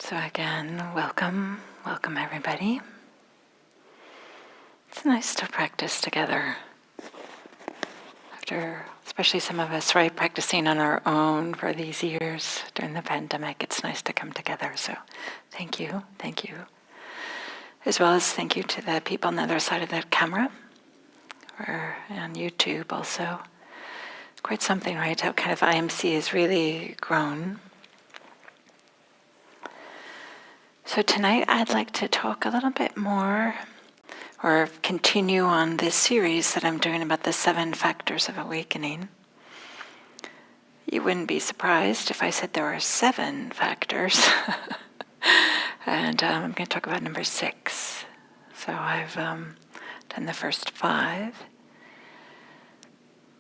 So again, welcome everybody. It's nice to practice together. After, especially some of us, right, practicing on our own for these years during the pandemic, it's nice to come together. So thank you. As well as thank you to the people on the other side of that camera, or on YouTube also. Quite something, right, how kind of IMC has really grown. So tonight I'd like to talk a little bit more, or continue on this series that I'm doing about the 7 factors of awakening. You wouldn't be surprised if I said there are 7 factors. And I'm going to talk about number 6. So I've done the first 5.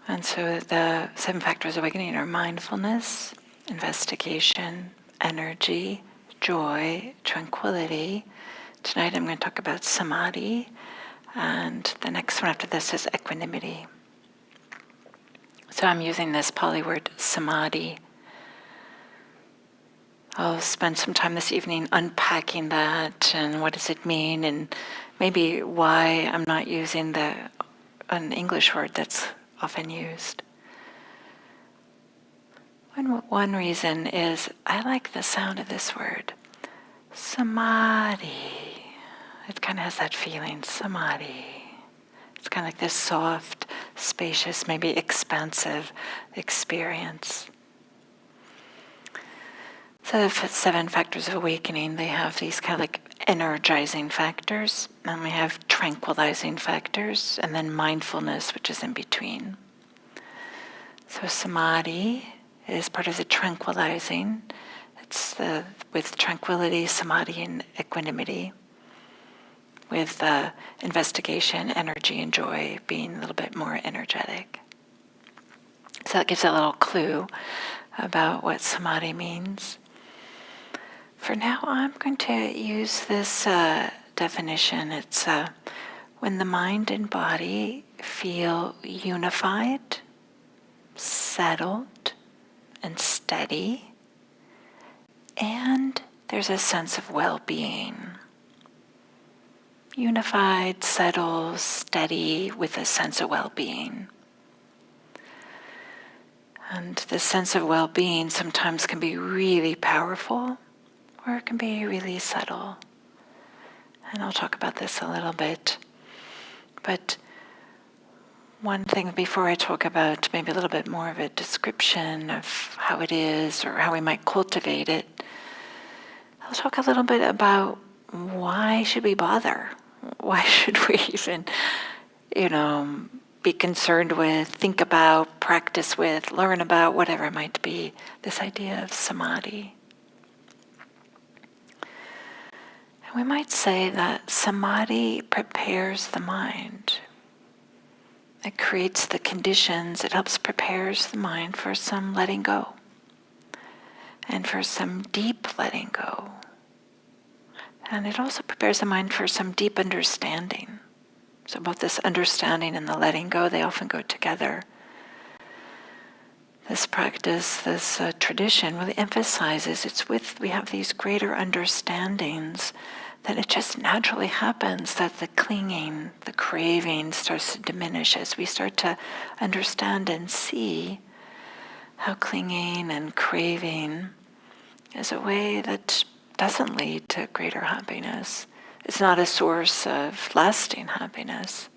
And so the 7 factors of awakening are mindfulness, investigation, energy, joy, tranquility. Tonight I'm going to talk about Samadhi, and the next one after this is equanimity. So I'm using this Pali word Samadhi. I'll spend some time this evening unpacking that and what does it mean, and maybe why I'm not using an English word that's often used. One reason is I like the sound of this word, Samadhi. It kind of has that feeling, Samadhi. It's kind of like this soft, spacious, maybe expansive experience. So the 7 factors of awakening, they have these kind of like energizing factors, and we have tranquilizing factors, and then mindfulness, which is in between. So Samadhi is part of the tranquilizing. It's with tranquility, Samadhi, and equanimity. With investigation, energy, and joy being a little bit more energetic. So that gives a little clue about what Samadhi means. For now, I'm going to use this definition. It's when the mind and body feel unified, settled, and steady, and there's a sense of well-being. Unified, settled, steady, with a sense of well-being. And this sense of well-being sometimes can be really powerful, or it can be really subtle. And I'll talk about this a little bit. But one thing before I talk about maybe a little bit more of a description of how it is or how we might cultivate it, I'll talk a little bit about why should we bother? Why should we even, be concerned with, think about, practice with, learn about, whatever it might be, this idea of Samadhi. And we might say that Samadhi prepares the mind. It creates the conditions, it helps prepares the mind for some letting go, and for some deep letting go. And it also prepares the mind for some deep understanding. So both this understanding and the letting go, they often go together. This practice, this tradition really emphasizes we have these greater understandings, that it just naturally happens that the clinging, the craving starts to diminish as we start to understand and see how clinging and craving is a way that doesn't lead to greater happiness. It's not a source of lasting happiness.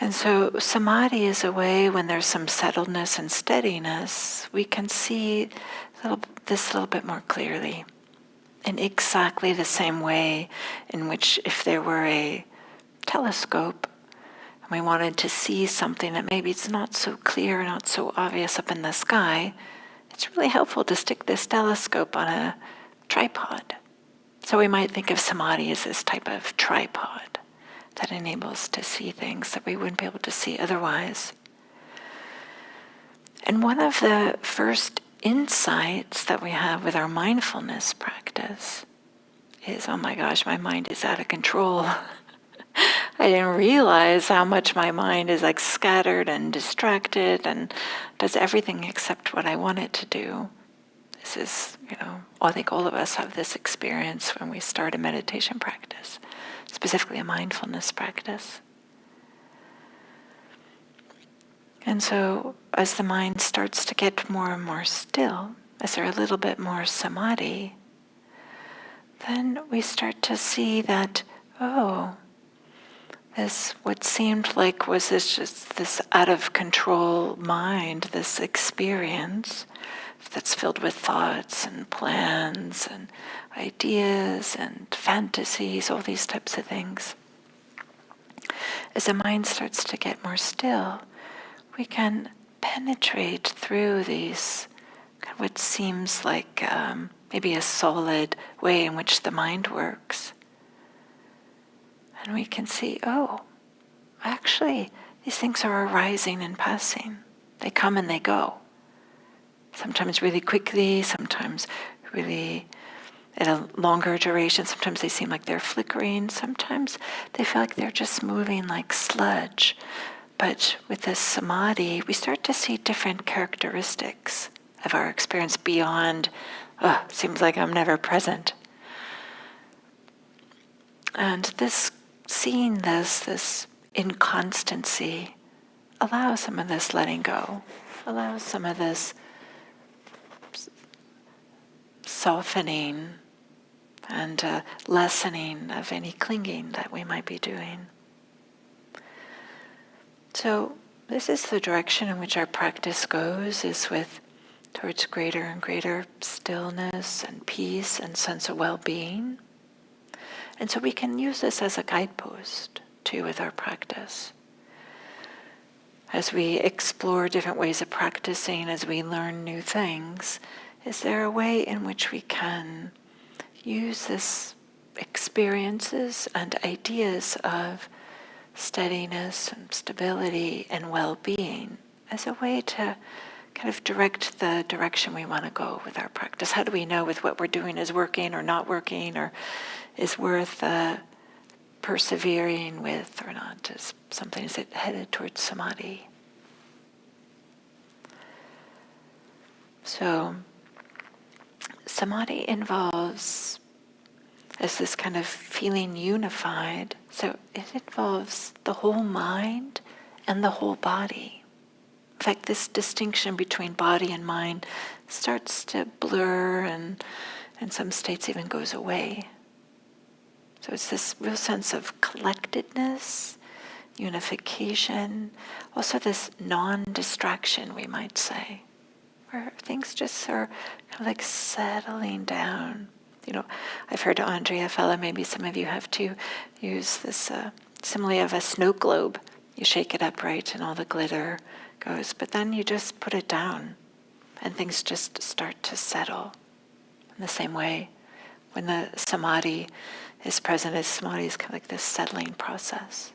And so Samadhi is a way when there's some settledness and steadiness, we can see this a little bit more clearly. In exactly the same way in which if there were a telescope and we wanted to see something that maybe it's not so clear, not so obvious up in the sky, it's really helpful to stick this telescope on a tripod. So we might think of Samadhi as this type of tripod that enables to see things that we wouldn't be able to see otherwise. And one of the first insights that we have with our mindfulness practice is, oh my gosh, my mind is out of control. I didn't realize how much my mind is like scattered and distracted and does everything except what I want it to do. This is, I think all of us have this experience when we start a meditation practice, specifically a mindfulness practice. And so as the mind starts to get more and more still, as there a little bit more samadhi, then we start to see that, this what seemed like was just this out of control mind, this experience that's filled with thoughts and plans and ideas and fantasies, all these types of things. As the mind starts to get more still, we can penetrate through these, what seems like maybe a solid way in which the mind works. And we can see, actually, these things are arising and passing. They come and they go. Sometimes really quickly, sometimes really at a longer duration. Sometimes they seem like they're flickering. Sometimes they feel like they're just moving like sludge. But with this samadhi, we start to see different characteristics of our experience beyond, seems like I'm never present. And this, seeing this inconstancy, allows some of this letting go, allows some of this softening and lessening of any clinging that we might be doing. So this is the direction in which our practice goes, is towards greater and greater stillness and peace and sense of well-being. And so we can use this as a guidepost too with our practice. As we explore different ways of practicing, as we learn new things, is there a way in which we can use this experiences and ideas of steadiness and stability and well-being as a way to kind of direct the direction we want to go with our practice? How do we know if what we're doing is working or not working, or is worth persevering with or not? Is something, is it headed towards samadhi? So samadhi involves as this kind of feeling unified. So it involves the whole mind and the whole body. In fact, this distinction between body and mind starts to blur and in some states even goes away. So it's this real sense of collectedness, unification, also this non-distraction, we might say, where things just are kind of like settling down. I've heard Andrea Fella, maybe some of you have too, use this simile of a snow globe. You shake it up, right, and all the glitter goes, but then you just put it down and things just start to settle. In the same way, when the samadhi is present, samadhi is kind of like this settling process.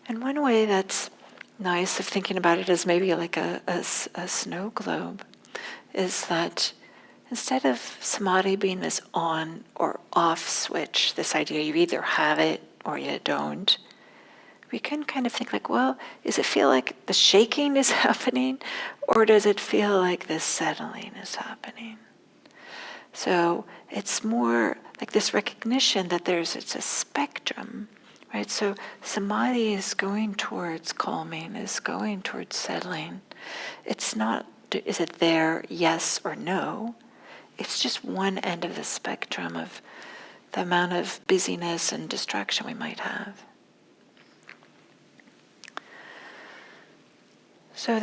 And one way that's nice of thinking about it as maybe like a snow globe is that instead of samadhi being this on or off switch, this idea you either have it or you don't, we can kind of think like, well, does it feel like the shaking is happening, or does it feel like this settling is happening? So it's more like this recognition that it's a spectrum, right? So samadhi is going towards calming, is going towards settling. It's not, is it there, yes or no? It's just one end of the spectrum of the amount of busyness and distraction we might have. So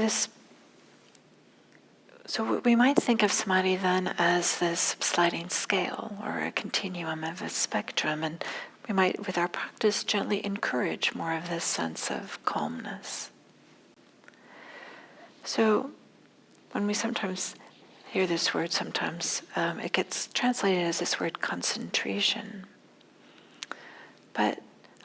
we might think of samadhi then as this sliding scale or a continuum of a spectrum, and we might, with our practice, gently encourage more of this sense of calmness. So when we sometimes hear this word, sometimes it gets translated as this word concentration. But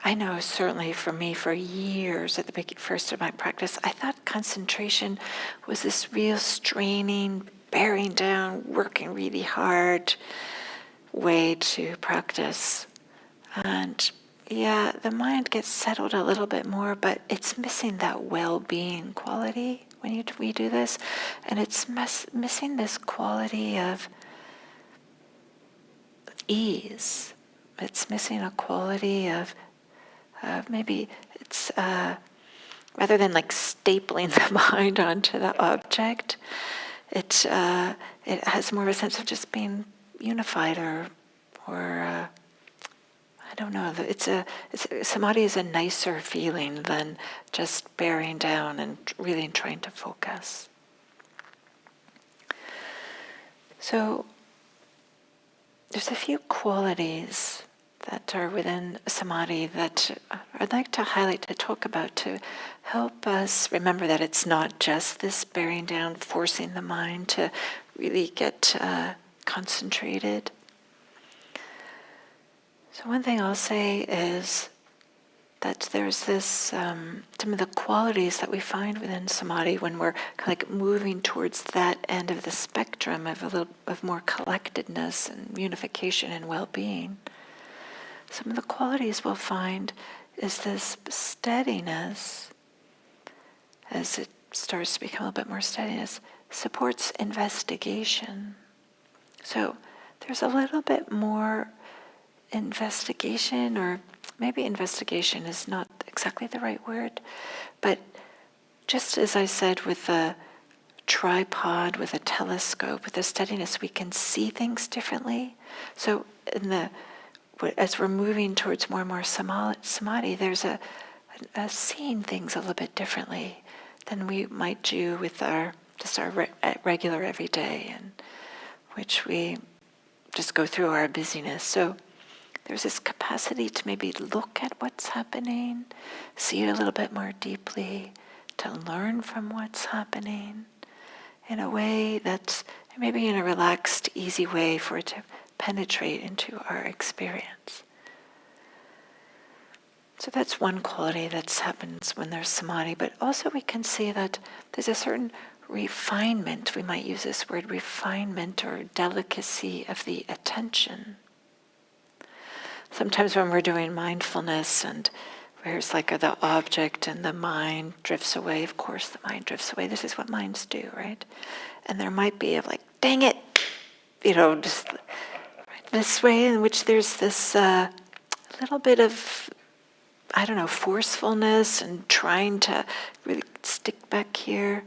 I know certainly for me, for years at the first of my practice, I thought concentration was this real straining, bearing down, working really hard way to practice. And yeah, the mind gets settled a little bit more, but it's missing that well-being quality. when we do this, and it's missing this quality of ease. It's missing a quality of maybe it's rather than like stapling the mind onto the object, it has more of a sense of just being unified or I don't know. Samadhi is a nicer feeling than just bearing down and really trying to focus. So there's a few qualities that are within samadhi that I'd like to highlight, to talk about, to help us remember that it's not just this bearing down, forcing the mind to really get concentrated. So one thing I'll say is that there's this, some of the qualities that we find within samadhi when we're kind of like moving towards that end of the spectrum of a little of more collectedness and unification and well-being. Some of the qualities we'll find is this steadiness, as it starts to become a little bit more steadiness, supports investigation. So there's a little bit more investigation, or maybe investigation is not exactly the right word, but just as I said with a tripod, with a telescope, with the steadiness, we can see things differently. So as we're moving towards more and more samadhi, there's a seeing things a little bit differently than we might do with our regular everyday, in which we just go through our busyness. So there's this capacity to maybe look at what's happening, see it a little bit more deeply, to learn from what's happening in a way that's maybe in a relaxed, easy way for it to penetrate into our experience. So that's one quality that happens when there's samadhi, but also we can see that there's a certain refinement, we might use this word refinement or delicacy of the attention. Sometimes when we're doing mindfulness and where's like the object and the mind drifts away, of course the mind drifts away, this is what minds do, right? And there might be like, dang it, just this way in which there's this little bit of, forcefulness and trying to really stick back here.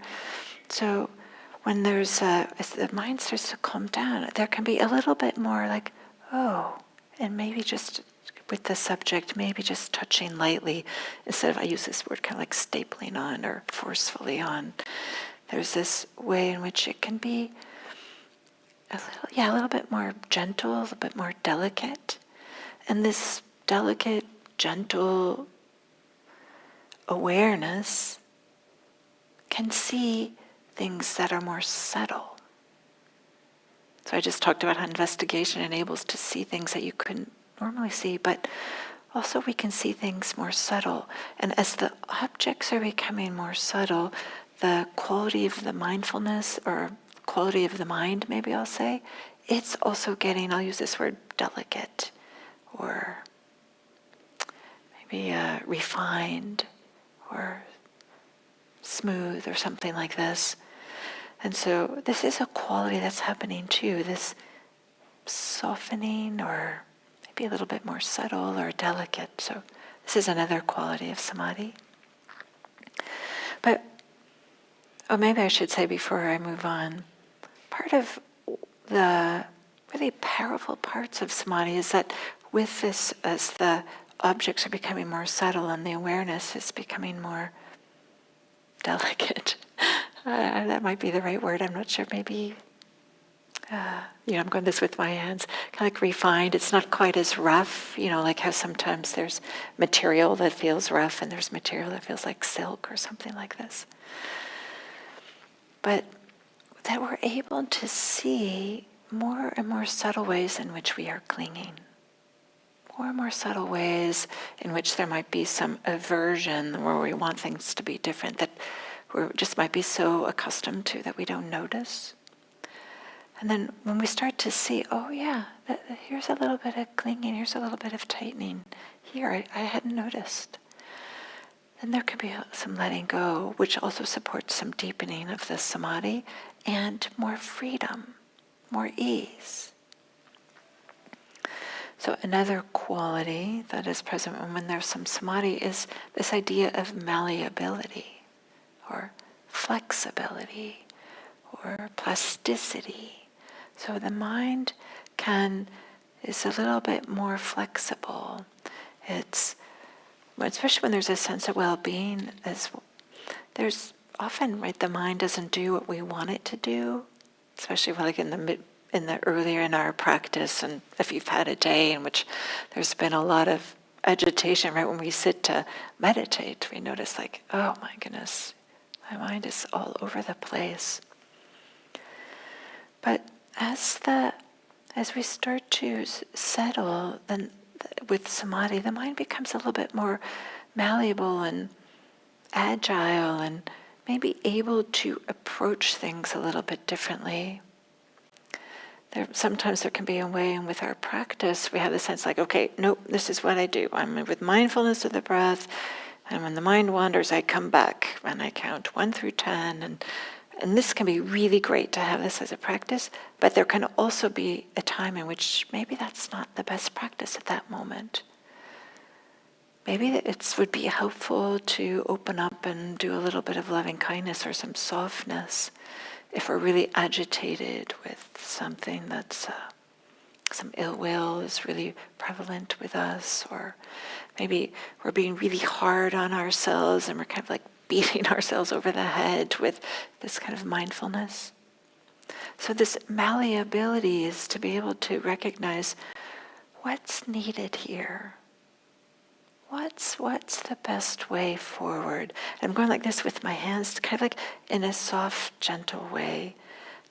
So when as the mind starts to calm down, there can be a little bit more like, oh, and maybe just with the subject, maybe just touching lightly, instead of, I use this word kind of like stapling on or forcefully on. There's this way in which it can be a little bit more gentle, a little bit more delicate. And this delicate, gentle awareness can see things that are more subtle. So I just talked about how investigation enables to see things that you couldn't normally see, but also we can see things more subtle. And as the objects are becoming more subtle, the quality of the mindfulness, or quality of the mind, maybe I'll say, it's also getting, I'll use this word, delicate, or maybe refined, or smooth, or something like this. And so this is a quality that's happening too, this softening, or maybe a little bit more subtle or delicate. So this is another quality of samadhi. But, maybe I should say before I move on, part of the really powerful parts of samadhi is that with this, as the objects are becoming more subtle and the awareness is becoming more delicate, that might be the right word, I'm not sure, maybe, I'm going this with my hands, kind of like refined. It's not quite as rough, like how sometimes there's material that feels rough and there's material that feels like silk or something like this. But that we're able to see more and more subtle ways in which we are clinging. More and more subtle ways in which there might be some aversion where we want things to be different, that we just might be so accustomed to that we don't notice. And then when we start to see, oh yeah, here's a little bit of clinging, here's a little bit of tightening here, I hadn't noticed. then there can be some letting go, which also supports some deepening of the samadhi and more freedom, more ease. So another quality that is present when there's some samadhi is this idea of malleability or flexibility or plasticity. So the mind is a little bit more flexible. It's, especially when there's a sense of well-being, there's often, right, the mind doesn't do what we want it to do, especially like in the earlier in our practice, and if you've had a day in which there's been a lot of agitation, right, when we sit to meditate, we notice like, oh my goodness, my mind is all over the place. But as we start to settle, then with samadhi, the mind becomes a little bit more malleable and agile and maybe able to approach things a little bit differently. Sometimes there can be a way, and with our practice, we have the sense like, okay, nope, this is what I do. I'm with mindfulness of the breath, and when the mind wanders, I come back, and I count 1 through 10, and this can be really great to have this as a practice, but there can also be a time in which maybe that's not the best practice at that moment. Maybe it would be helpful to open up and do a little bit of loving kindness or some softness if we're really agitated with something that's some ill will is really prevalent with us, or maybe we're being really hard on ourselves and we're kind of like beating ourselves over the head with this kind of mindfulness. So this malleability is to be able to recognize what's needed here. What's the best way forward? And I'm going like this with my hands, kind of like in a soft, gentle way.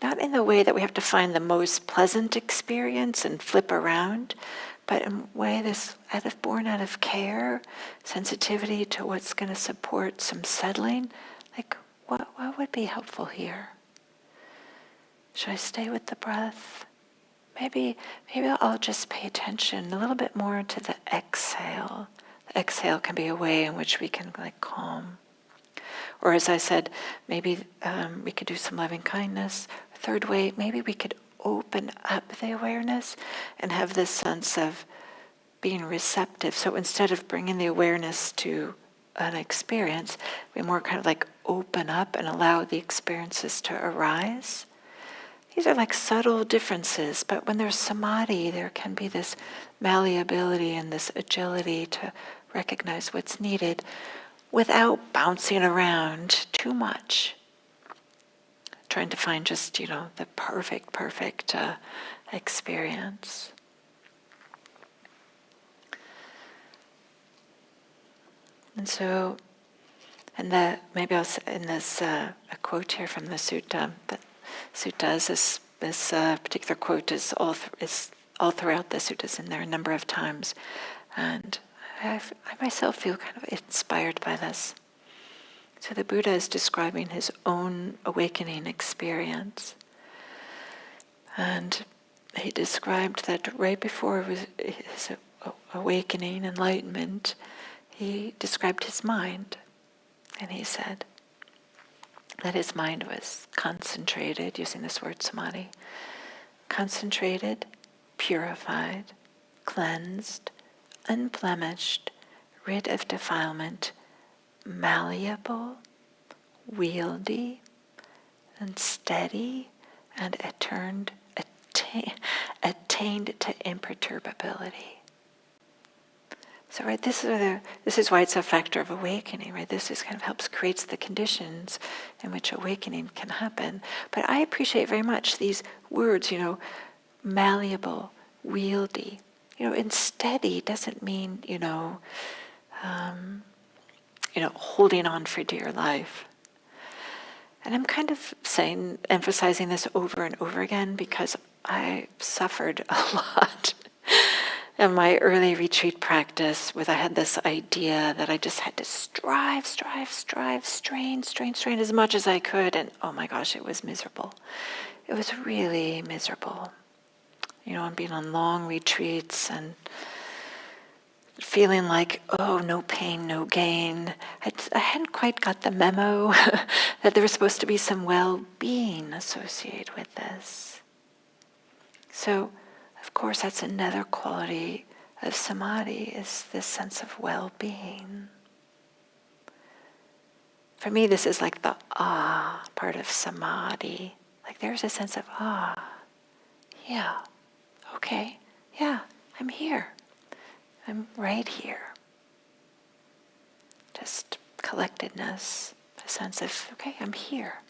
Not in the way that we have to find the most pleasant experience and flip around, but in a way that's born out of care, sensitivity to what's going to support some settling. Like, what would be helpful here? Should I stay with the breath? Maybe I'll just pay attention a little bit more to the exhale. The exhale can be a way in which we can like calm. Or as I said, maybe we could do some loving kindness. Third way, maybe we could open up the awareness and have this sense of being receptive. So instead of bringing the awareness to an experience, we more kind of like open up and allow the experiences to arise. These are like subtle differences, but when there's samadhi, there can be this malleability and this agility to recognize what's needed without bouncing around too much. Trying to find just, the perfect experience. And so, maybe I'll in this a quote here from the sutta. That suttas, this particular quote is all throughout the suttas, in there a number of times, and I myself feel kind of inspired by this. So the Buddha is describing his own awakening experience. And he described that right before his awakening, enlightenment, he described his mind. And he said that his mind was concentrated, using this word samadhi, concentrated, purified, cleansed, unblemished, rid of defilement, malleable, wieldy, and steady, and attained to imperturbability. So, right, this is why it's a factor of awakening, right? This is kind of creates the conditions in which awakening can happen. But I appreciate very much these words, malleable, wieldy. And steady doesn't mean, holding on for dear life. And I'm kind of emphasizing this over and over again because I suffered a lot in my early retreat practice I had this idea that I just had to strive, strain as much as I could. And oh my gosh, it was miserable. It was really miserable. And being on long retreats and feeling like, oh, no pain, no gain. I hadn't quite got the memo that there was supposed to be some well-being associated with this. So, of course, that's another quality of samadhi, is this sense of well-being. For me, this is like the part of samadhi. Like there's a sense of yeah, okay, yeah, I'm here. I'm right here. Just collectedness, a sense of, okay, I'm here.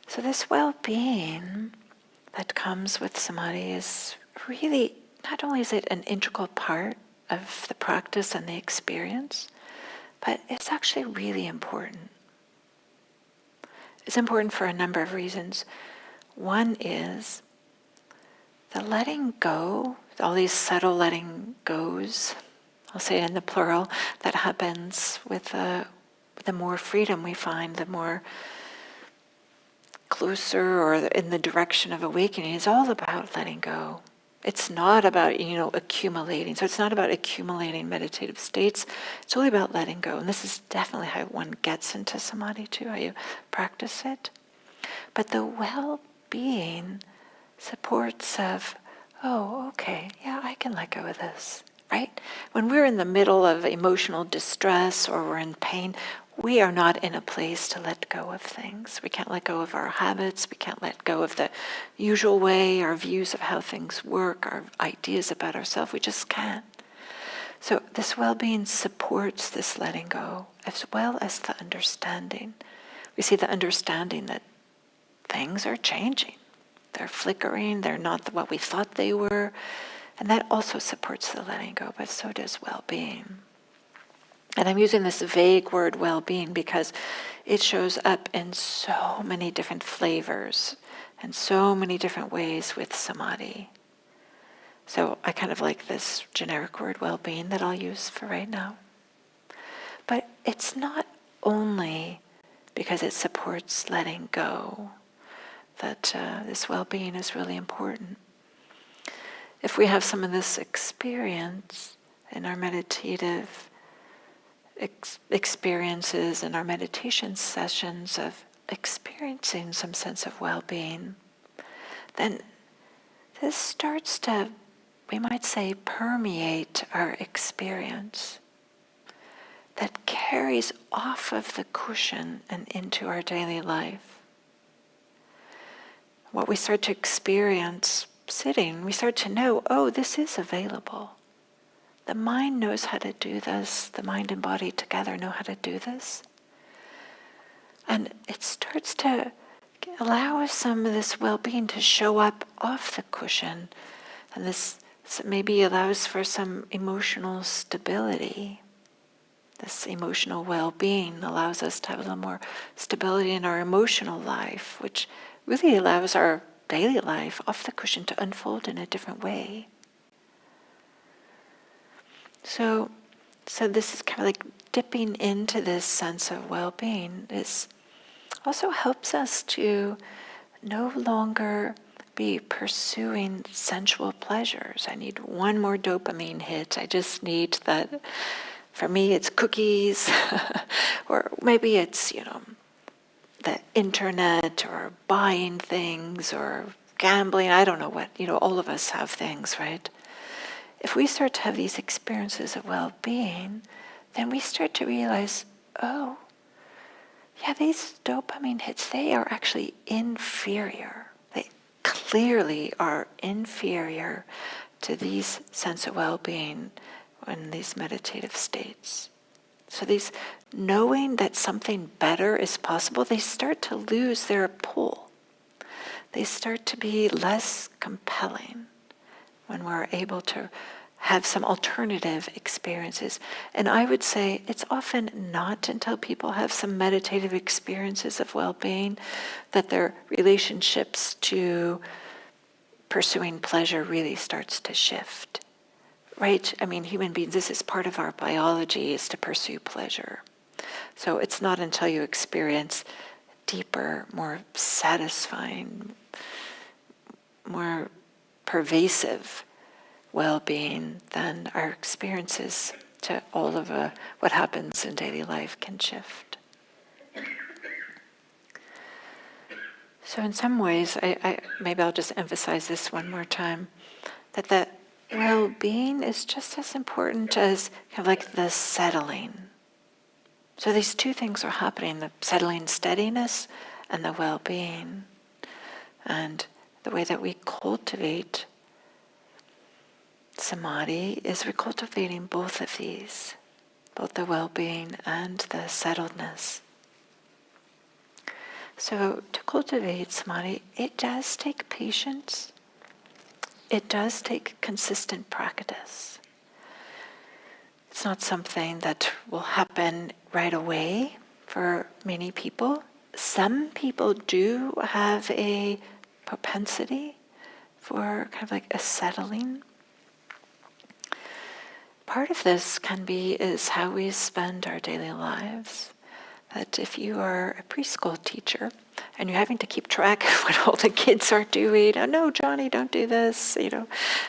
So this well-being that comes with samadhi is really, not only is it an integral part of the practice and the experience, but it's actually really important. It's important for a number of reasons. One is the letting go, all these subtle letting goes, I'll say it in the plural, that happens with the more freedom we find, the more closer or in the direction of awakening, is all about letting go. It's not about, accumulating. So it's not about accumulating meditative states. It's really about letting go. And this is definitely how one gets into samadhi too, how you practice it. But the well-being supports of, oh, okay, yeah, I can let go of this, right? When we're in the middle of emotional distress or we're in pain, we are not in a place to let go of things. We can't let go of our habits. We can't let go of the usual way, our views of how things work, our ideas about ourselves. We just can't. So this well-being supports this letting go, as well as the understanding. We see the understanding that things are changing. They're flickering. They're not what we thought they were. And that also supports the letting go, but so does well-being. And I'm using this vague word well-being because it shows up in so many different flavors and so many different ways with samadhi. So I kind of like this generic word well-being that I'll use for right now. But it's not only because it supports letting go that this well-being is really important. If we have some of this experience in our meditative experiences and our meditation sessions of experiencing some sense of well-being, then this starts to, we might say, permeate our experience. That carries off of the cushion and into our daily life. What we start to experience sitting, we start to know, oh, this is available. The mind knows how to do this. The mind and body together know how to do this. And it starts to allow us some of this well-being to show up off the cushion. And this maybe allows for some emotional stability. This emotional well-being allows us to have a little more stability in our emotional life, which really allows our daily life off the cushion to unfold in a different way. So this is kind of like dipping into this sense of well-being. This also helps us to no longer be pursuing sensual pleasures. I need one more dopamine hit. I just need that. For me, it's cookies, or maybe it's, the internet, or buying things, or gambling. I don't know what, all of us have things, right? If we start to have these experiences of well-being, then we start to realize, oh, yeah, these dopamine hits, they are actually inferior. They clearly are inferior to these sense of well-being in these meditative states. So these knowing that something better is possible, they start to lose their pull. They start to be less compelling when we're able to have some alternative experiences. And I would say it's often not until people have some meditative experiences of well-being that their relationships to pursuing pleasure really starts to shift. Right? I mean, human beings, this is part of our biology, is to pursue pleasure. So it's not until you experience deeper, more satisfying, more pervasive well-being, then our experiences to all of what happens in daily life can shift. So in some ways, maybe I'll just emphasize this one more time, that the well-being is just as important as kind of like the settling. So these two things are happening, the settling steadiness and the well-being. And the way that we cultivate Samadhi is we're cultivating both of these, both the well-being and the settledness. So to cultivate Samadhi, it does take patience. It does take consistent practice. It's not something that will happen right away for many people. Some people do have a propensity for kind of like a settling. Part of this is how we spend our daily lives. That if you are a preschool teacher and you're having to keep track of what all the kids are doing, oh no, Johnny, don't do this,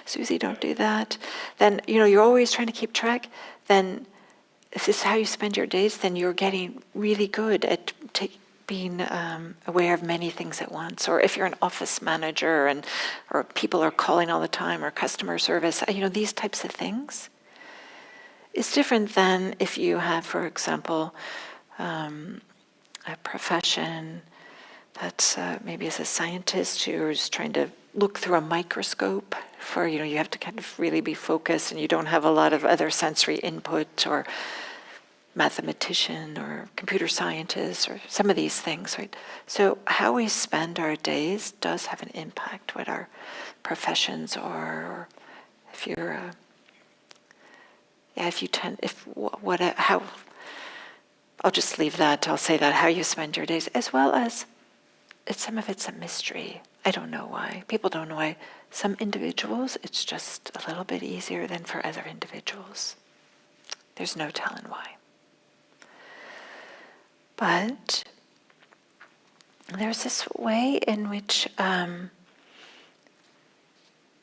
Susie, don't do that, then, you're always trying to keep track, then if this is how you spend your days, then you're getting really good at being aware of many things at once. Or if you're an office manager or people are calling all the time, or customer service, these types of things. It's different than if you have, for example, a profession that's maybe as a scientist who's trying to look through a microscope for, you have to kind of really be focused and you don't have a lot of other sensory input, or mathematician or computer scientist or some of these things, right? So how we spend our days does have an impact, what our professions are, or if you're how, I'll just leave that, I'll say that, how you spend your days, as well as some of it's a mystery. I don't know why. People don't know why. Some individuals, it's just a little bit easier than for other individuals. There's no telling why. But there's this way in which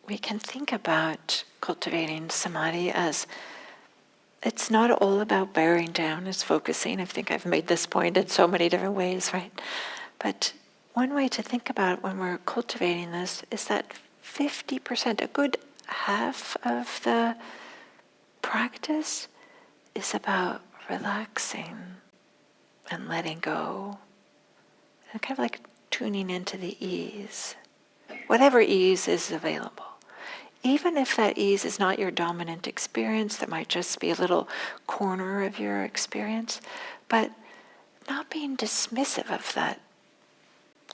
we can think about cultivating Samadhi as it's not all about bearing down, as focusing. I think I've made this point in so many different ways, right? But one way to think about it when we're cultivating this is that 50%, a good half of the practice is about relaxing and letting go, and kind of like tuning into the ease, whatever ease is available. Even if that ease is not your dominant experience, that might just be a little corner of your experience, but not being dismissive of that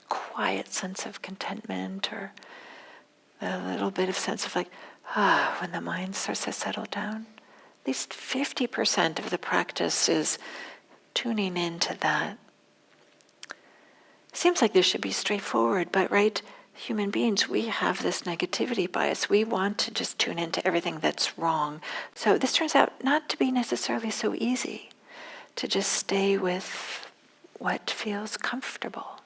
quiet sense of contentment, or a little bit of sense of when the mind starts to settle down. At least 50% of the practice is tuning into that. Seems like this should be straightforward, but right, human beings, we have this negativity bias. We want to just tune into everything that's wrong. So this turns out not to be necessarily so easy, to just stay with what feels comfortable,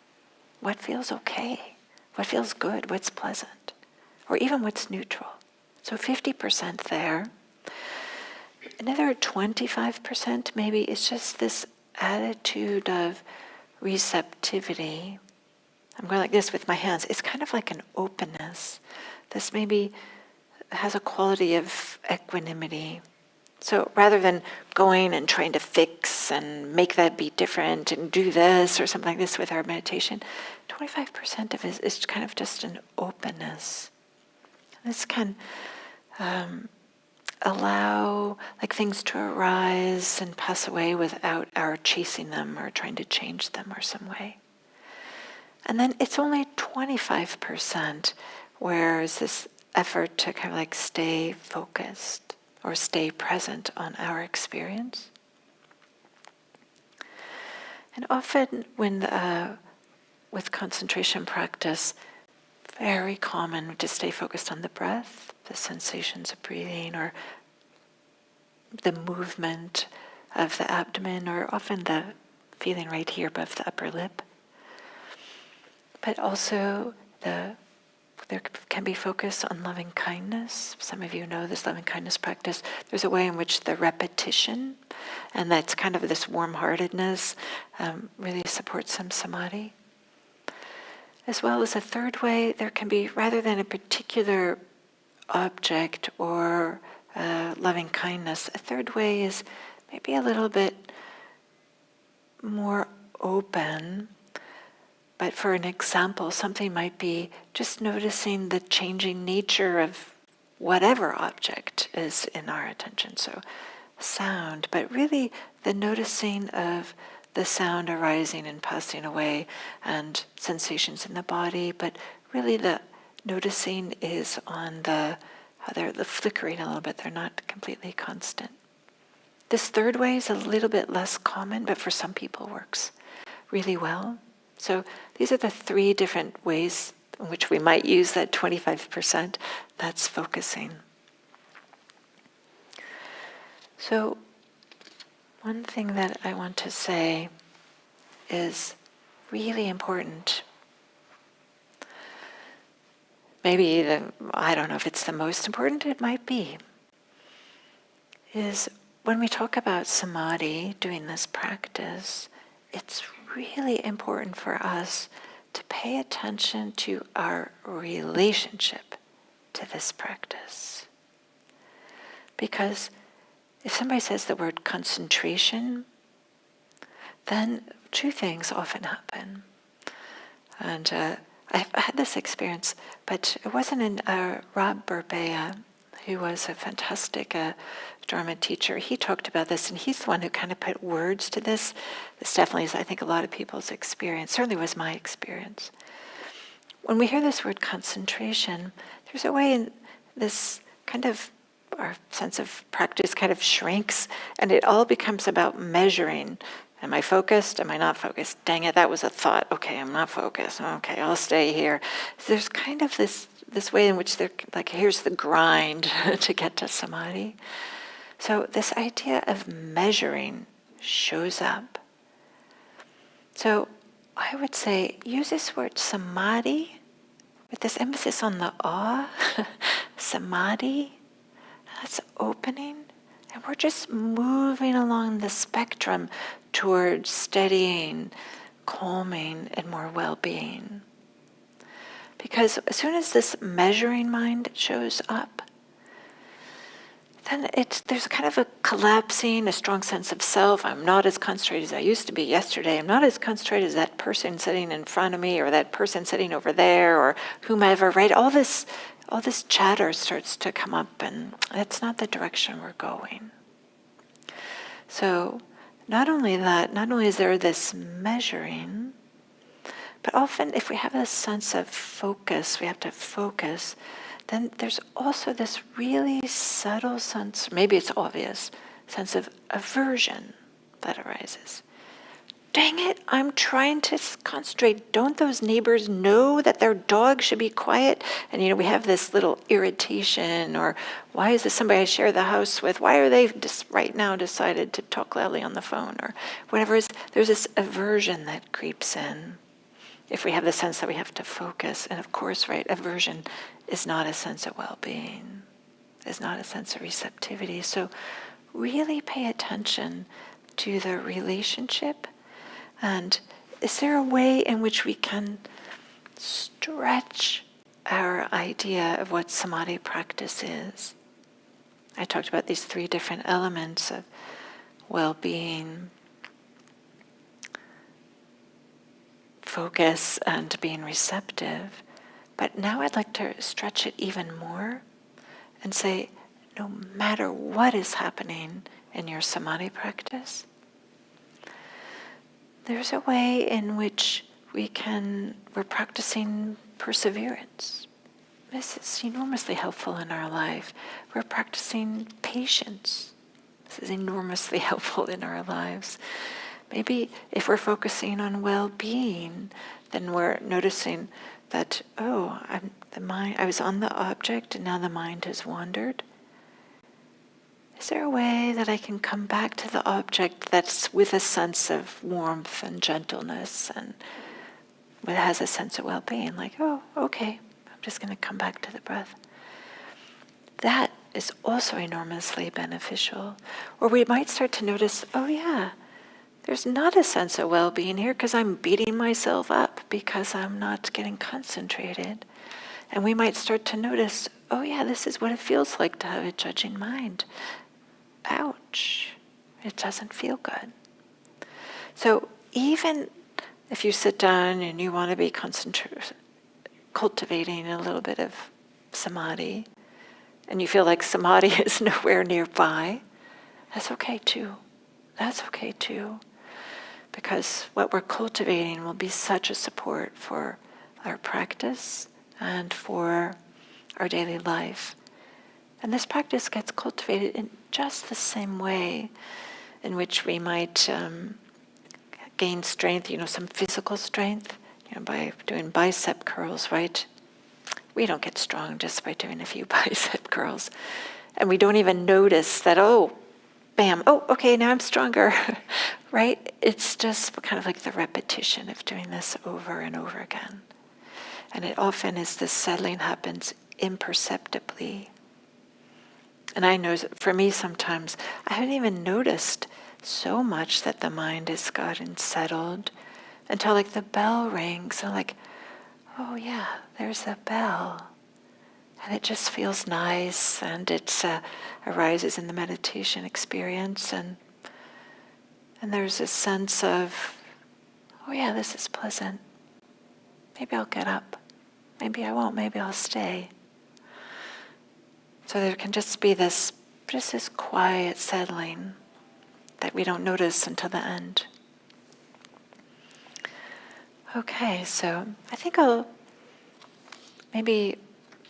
what feels okay, what feels good, what's pleasant, or even what's neutral. So 50% there. Another 25% maybe is just this attitude of receptivity. I'm going like this with my hands. It's kind of like an openness. This maybe has a quality of equanimity. So rather than going and trying to fix and make that be different and do this or something like this with our meditation, 25% of it is kind of just an openness. This can allow things to arise and pass away without our chasing them or trying to change them or some way. And then it's only 25% where is this effort to kind of stay focused or stay present on our experience. And often with concentration practice, very common to stay focused on the breath, the sensations of breathing, or the movement of the abdomen, or often the feeling right here above the upper lip. But also the there can be focus on loving kindness. Some of you know this loving kindness practice. There's a way in which the repetition, and that's kind of this warm-heartedness, really supports some samadhi. As well as a third way, there can be, rather than a particular object or loving kindness, a third way is maybe a little bit more open. But for an example, something might be just noticing the changing nature of whatever object is in our attention. So sound, but really the noticing of the sound arising and passing away and sensations in the body, but really the noticing is on how they're flickering a little bit. They're not completely constant. This third way is a little bit less common, but for some people works really well. So these are the three different ways in which we might use that 25%. That's focusing. So one thing that I want to say is really important. Maybe I don't know if it's the most important, it might be, is when we talk about samadhi, doing this practice, it's really important for us to pay attention to our relationship to this practice. Because if somebody says the word concentration, then two things often happen. And I've had this experience, but it wasn't in Rob Burbea, who was a fantastic Dharma teacher. He talked about this, and he's the one who kind of put words to this. This definitely is, I think, a lot of people's experience. Certainly was my experience. When we hear this word concentration, there's a way in this kind of, our sense of practice kind of shrinks, and it all becomes about measuring. Am I focused? Am I not focused? Dang it, that was a thought. Okay, I'm not focused. Okay, I'll stay here. So there's kind of this way in which they're like, here's the grind to get to samadhi. So this idea of measuring shows up. So I would say use this word samadhi with this emphasis on the awe. Samadhi, that's opening. And we're just moving along the spectrum towards steadying, calming, and more well-being. Because as soon as this measuring mind shows up, then there's kind of a collapsing, a strong sense of self. I'm not as concentrated as I used to be yesterday. I'm not as concentrated as that person sitting in front of me, or that person sitting over there, or whomever, right? All this chatter starts to come up, and that's not the direction we're going. So not only is there this measuring, but often if we have a sense of focus, we have to focus, then there's also this really subtle sense, maybe it's obvious, sense of aversion that arises. Dang it, I'm trying to concentrate. Don't those neighbors know that their dog should be quiet? And we have this little irritation, or why is this somebody I share the house with? Why are they just right now decided to talk loudly on the phone, or whatever it is? There's this aversion that creeps in if we have the sense that we have to focus. And of course, right, aversion is not a sense of well-being, is not a sense of receptivity. So really pay attention to the relationship. And is there a way in which we can stretch our idea of what samadhi practice is? I talked about these three different elements of well-being, focus, and being receptive. But now I'd like to stretch it even more and say, no matter what is happening in your samadhi practice, there's a way in which we're practicing perseverance. This is enormously helpful in our life. We're practicing patience. This is enormously helpful in our lives. Maybe if we're focusing on well-being, then we're noticing that, I was on the object and now the mind has wandered. Is there a way that I can come back to the object that's with a sense of warmth and gentleness, and it has a sense of well-being? Like, oh, okay, I'm just going to come back to the breath. That is also enormously beneficial. Or we might start to notice, oh yeah, there's not a sense of well-being here because I'm beating myself up because I'm not getting concentrated. And we might start to notice, oh yeah, this is what it feels like to have a judging mind. Ouch, it doesn't feel good. So even if you sit down and you want to be cultivating a little bit of samadhi, and you feel like samadhi is nowhere nearby, that's okay too. That's okay too. Because what we're cultivating will be such a support for our practice and for our daily life. And this practice gets cultivated in just the same way in which we might gain strength, some physical strength, by doing bicep curls, right? We don't get strong just by doing a few bicep curls. And we don't even notice that, oh, bam, oh, okay, now I'm stronger, right? It's just kind of like the repetition of doing this over and over again. And it often is this settling happens imperceptibly. And I know for me sometimes, I haven't even noticed so much that the mind has gotten settled until like the bell rings. I'm like, oh yeah, there's a bell. And it just feels nice, and it arises in the meditation experience. And there's a sense of, oh yeah, this is pleasant. Maybe I'll get up. Maybe I won't. Maybe I'll stay. So there can just be this quiet settling that we don't notice until the end. Okay, so I think I'll maybe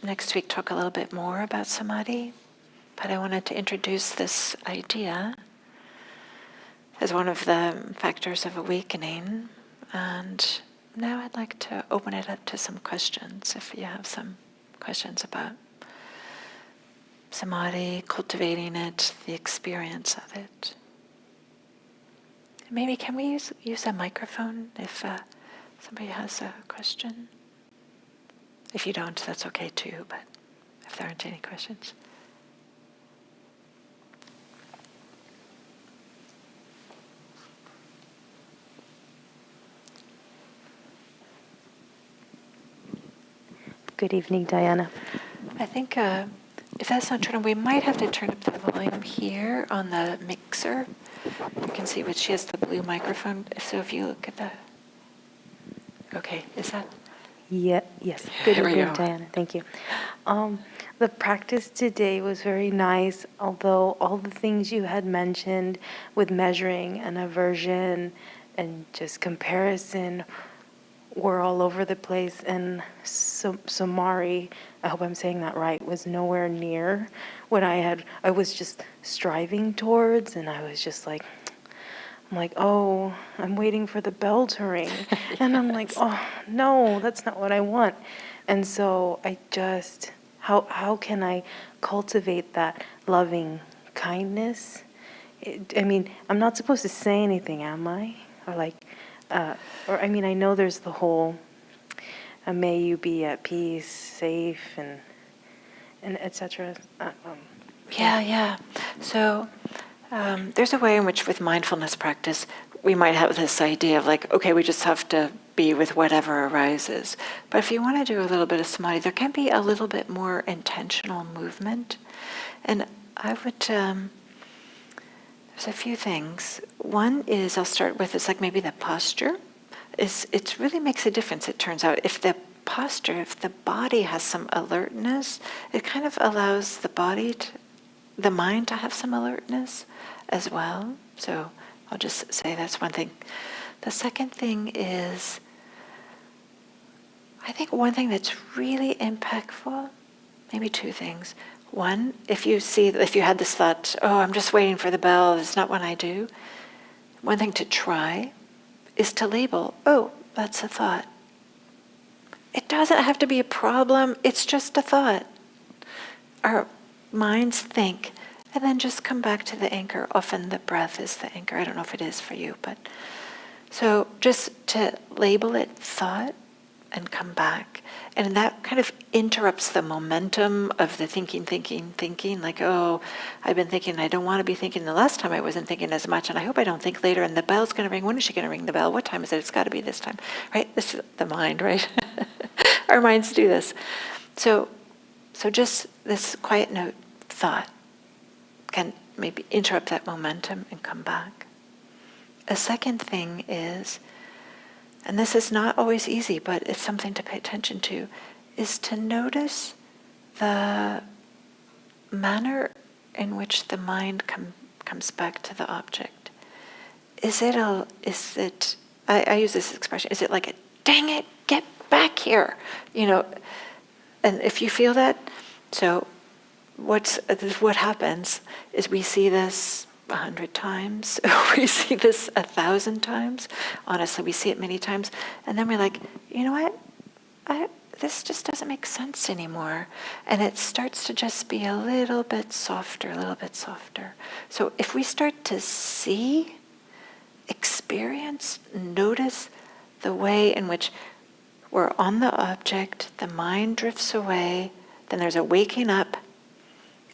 next week talk a little bit more about samadhi, but I wanted to introduce this idea as one of the factors of awakening. And now I'd like to open it up to some questions, if you have some questions about samadhi, cultivating it, the experience of it. Maybe can we use a microphone if somebody has a question? If you don't, that's okay too, but if there aren't any questions. Good evening, Diana. I think if that's not turned on, we might have to turn up the volume here on the mixer. You can see she has the blue microphone. So if you look at the... Okay, is that... Yeah, yes. Good There we evening, go. Diana. Thank you. The practice today was very nice, although all the things you had mentioned with measuring and aversion and just comparison were all over the place. And Samari, I hope I'm saying that right, was nowhere near what I was just striving towards, and I was just like, oh, I'm waiting for the bell to ring. And I'm like, oh, no, that's not what I want. And so I just, how can I cultivate that loving kindness? I'm not supposed to say anything, am I? I know there's the whole, may you be at peace, safe, and etc. Yeah. So there's a way in which with mindfulness practice, we might have this idea of like, okay, we just have to be with whatever arises. But if you want to do a little bit of samadhi, there can be a little bit more intentional movement. And I would, there's a few things. One is, I'll start with, it's like maybe the posture. It really makes a difference, it turns out. If the posture, if the body has some alertness, it kind of allows the mind to have some alertness as well. So I'll just say that's one thing. The second thing is, I think one thing that's really impactful, maybe two things. One, if you had this thought, oh, I'm just waiting for the bell, it's not when I do. One thing to try is to label, oh, that's a thought. It doesn't have to be a problem, it's just a thought. Our minds think, and then just come back to the anchor. Often the breath is the anchor. I don't know if it is for you, but so just to label it thought, and come back. And that kind of interrupts the momentum of the thinking, like, oh, I've been thinking, I don't want to be thinking. The last time I wasn't thinking as much, and I hope I don't think later, and the bell's going to ring. When is she going to ring the bell? What time is it? It's got to be this time, right? This is the mind, right? Our minds do this. So just this quiet note thought can maybe interrupt that momentum and come back. A second thing is, and this is not always easy, but it's something to pay attention to, is to notice the manner in which the mind comes back to the object. I use this expression, is it like a, dang it, get back here? And if you feel that, so what happens is we see this 100 times, we see this 1,000 times. Honestly, we see it many times, and then we're like, you know what? This just doesn't make sense anymore, and it starts to just be a little bit softer, a little bit softer. So if we start to see, experience, notice the way in which we're on the object, the mind drifts away, then there's a waking up,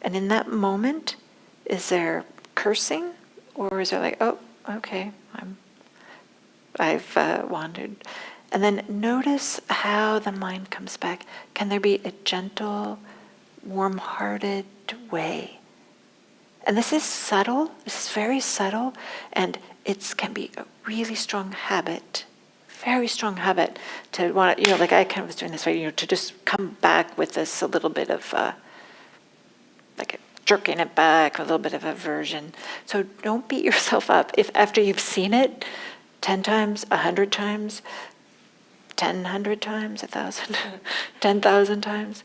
and in that moment, is there cursing, or is it like, oh, okay, I've wandered, and then notice how the mind comes back. Can there be a gentle, warm-hearted way? And this is subtle. This is very subtle, and it can be a really strong habit, very strong habit to want to, like I kind of was doing this, right? To just come back with this a little bit of like a jerking it back, a little bit of aversion. So don't beat yourself up if after you've seen it 10 times, 100 times, 1,000 times, 1,000, 10,000 times.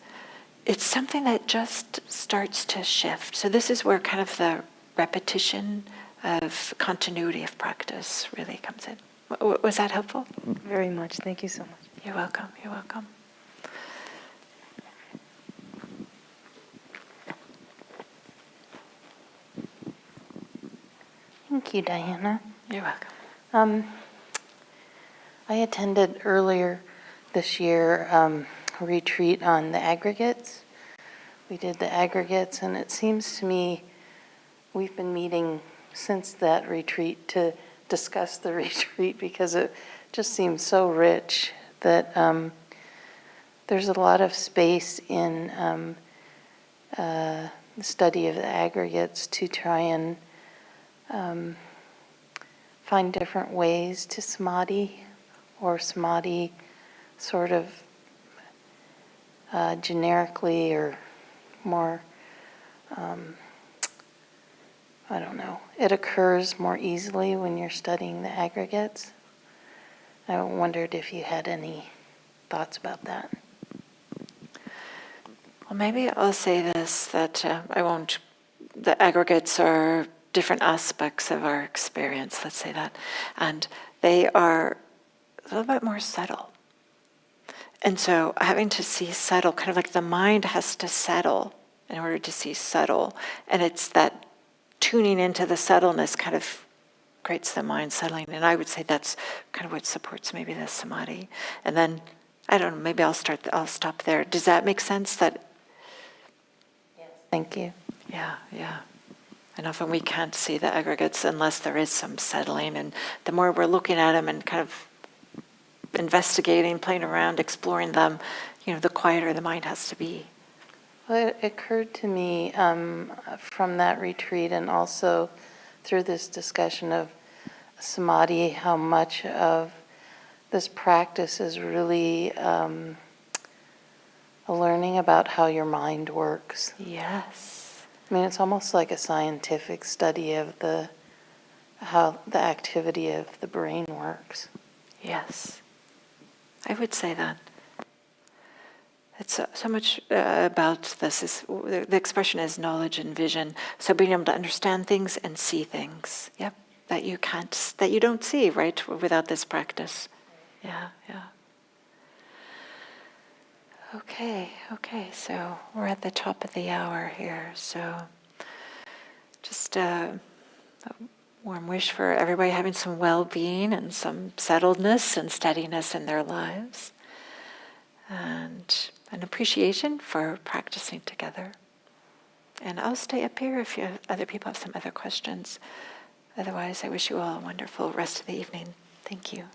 It's something that just starts to shift. So this is where kind of the repetition of continuity of practice really comes in. Was that helpful? Very much. Thank you so much. You're welcome. You're welcome. Thank you, Diana. You're welcome. I attended earlier this year a retreat on the aggregates. We did the aggregates, and it seems to me we've been meeting since that retreat to discuss the retreat because it just seems so rich that there's a lot of space in the study of the aggregates to try and find different ways to samadhi, or samadhi sort of generically or more, I don't know, it occurs more easily when you're studying the aggregates. I wondered if you had any thoughts about that. Well, maybe I'll say this, that the aggregates are different aspects of our experience, let's say that, and they are a little bit more subtle. And so having to see subtle, kind of like the mind has to settle in order to see subtle, and it's that tuning into the subtleness kind of creates the mind settling, and I would say that's kind of what supports maybe the samadhi. And then, I don't know, maybe I'll stop there. Does that make sense? That? Yes. Thank you. Yeah. And often we can't see the aggregates unless there is some settling, and the more we're looking at them and kind of investigating, playing around, exploring them, the quieter the mind has to be. Well, it occurred to me from that retreat and also through this discussion of samadhi, how much of this practice is really a learning about how your mind works. Yes. I mean, it's almost like a scientific study of how the activity of the brain works. Yes. I would say that. It's so much about this. The expression is knowledge and vision. So being able to understand things and see things. Yep. That you don't see, right, without this practice. Yeah. Okay. So we're at the top of the hour here. So just a warm wish for everybody having some well-being and some settledness and steadiness in their lives. an appreciation for practicing together. And I'll stay up here if other people have some other questions. Otherwise, I wish you all a wonderful rest of the evening. Thank you.